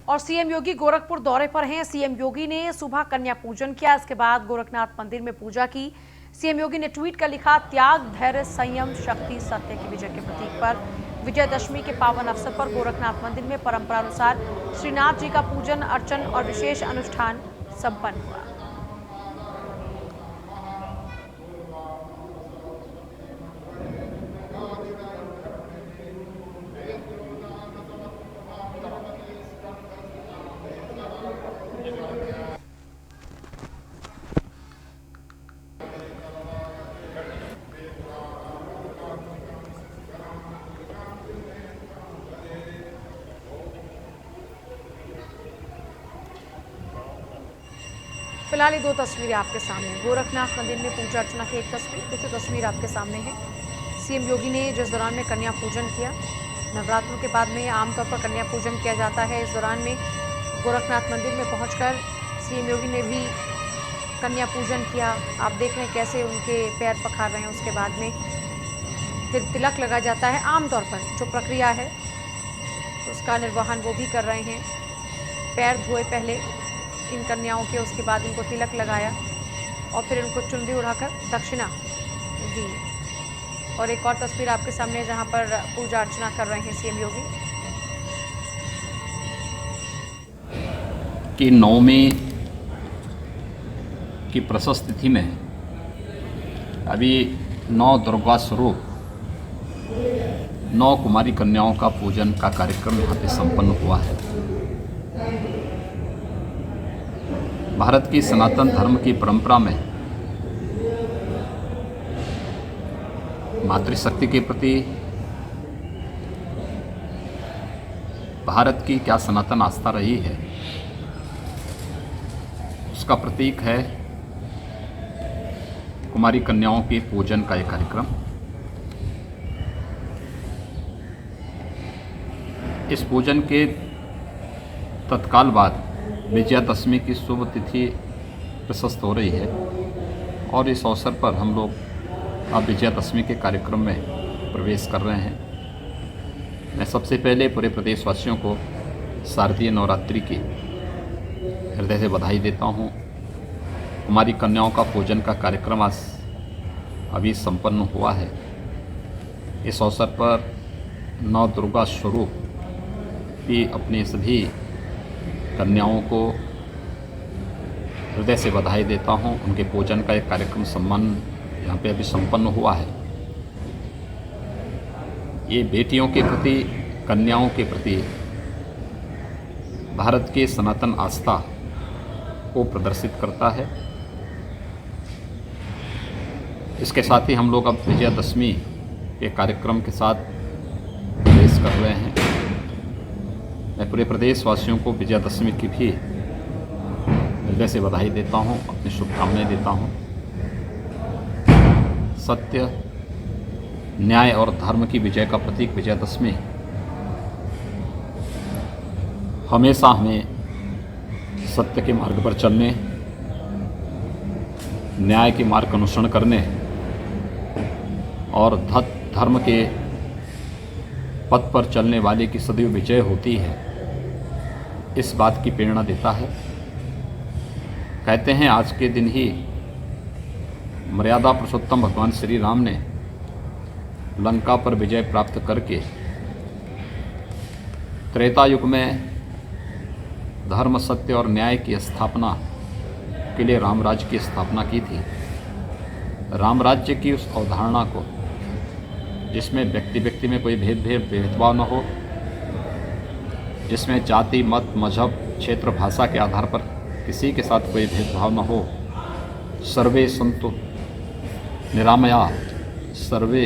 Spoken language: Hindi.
और सीएम योगी गोरखपुर दौरे पर हैं। सीएम योगी ने सुबह कन्या पूजन किया, इसके बाद गोरखनाथ मंदिर में पूजा की। सीएम योगी ने ट्वीट कर लिखा, त्याग, धैर्य, संयम, शक्ति, सत्य की विजय के प्रतीक पर विजयदशमी के पावन अवसर पर गोरखनाथ मंदिर में परंपरानुसार श्रीनाथ जी का पूजन अर्चन और विशेष अनुष्ठान संपन्न हुआ। फिलहाल ये दो तस्वीरें आपके सामने हैं। गोरखनाथ मंदिर में पूजा अर्चना की एक तस्वीर, दूसरी तस्वीर आपके सामने है सीएम योगी ने जिस दौरान में कन्या पूजन किया। नवरात्रों के बाद में आमतौर पर कन्या पूजन किया जाता है। इस दौरान में गोरखनाथ मंदिर में पहुंचकर सीएम योगी ने भी कन्या पूजन किया। आप देख रहे हैं कैसे उनके पैर पखार रहे हैं। उसके बाद में फिर तिलक लगा जाता है। आमतौर पर जो प्रक्रिया है उसका निर्वहन वो भी कर रहे हैं। पैर धोए पहले इन कन्याओं के, उसके बाद इनको तिलक लगाया और फिर इनको चुनरी उड़ाकर दक्षिणा दी। और एक और तस्वीर आपके सामने जहां पर पूजा अर्चना कर रहे हैं सीएम योगी। कि नवमी की प्रशस्त तिथि में अभी 9 दुर्गा स्वरूप 9 कुमारी कन्याओं का पूजन का कार्यक्रम यहाँ पे संपन्न हुआ है। भारत की सनातन धर्म की परंपरा में मातृशक्ति के प्रति भारत की क्या सनातन आस्था रही है, उसका प्रतीक है कुमारी कन्याओं के पूजन का एक कार्यक्रम। इस पूजन के तत्काल बाद विजयादशमी की शुभ तिथि प्रशस्त हो रही है और इस अवसर पर हम लोग अब विजयादशमी के कार्यक्रम में प्रवेश कर रहे हैं। मैं सबसे पहले पूरे प्रदेशवासियों को शारदीय नवरात्रि की हृदय से बधाई देता हूँ। कुमारी कन्याओं का पूजन का कार्यक्रम आज अभी संपन्न हुआ है। इस अवसर पर 9 दुर्गा स्वरूप भी अपनी सभी कन्याओं को हृदय से बधाई देता हूं। उनके पूजन का एक कार्यक्रम सम्मान यहाँ पे अभी संपन्न हुआ है। ये बेटियों के प्रति, कन्याओं के प्रति भारत के सनातन आस्था को प्रदर्शित करता है। इसके साथ ही हम लोग अब विजयादशमी के कार्यक्रम के साथ प्रवेश कर रहे हैं। मैं पूरे प्रदेशवासियों को विजयादशमी की भी हृदय से बधाई देता हूं, अपनी शुभकामनाएं देता हूं। सत्य, न्याय और धर्म की विजय का प्रतीक विजयादशमी हमेशा हमें सत्य के मार्ग पर चलने, न्याय के मार्ग का अनुसरण करने और धर्म के पथ पर चलने वाले की सदैव विजय होती है, इस बात की प्रेरणा देता है। कहते हैं आज के दिन ही मर्यादा पुरुषोत्तम भगवान श्री राम ने लंका पर विजय प्राप्त करके त्रेता युग में धर्म, सत्य और न्याय की स्थापना के लिए राम राज्य की स्थापना की थी। राम राज्य की उस अवधारणा को, जिसमें व्यक्ति व्यक्ति में कोई भेदभाव न हो, जिसमें जाति, मत, मजहब, क्षेत्र, भाषा के आधार पर किसी के साथ कोई भेदभाव न हो, सर्वे संतु निरामया सर्वे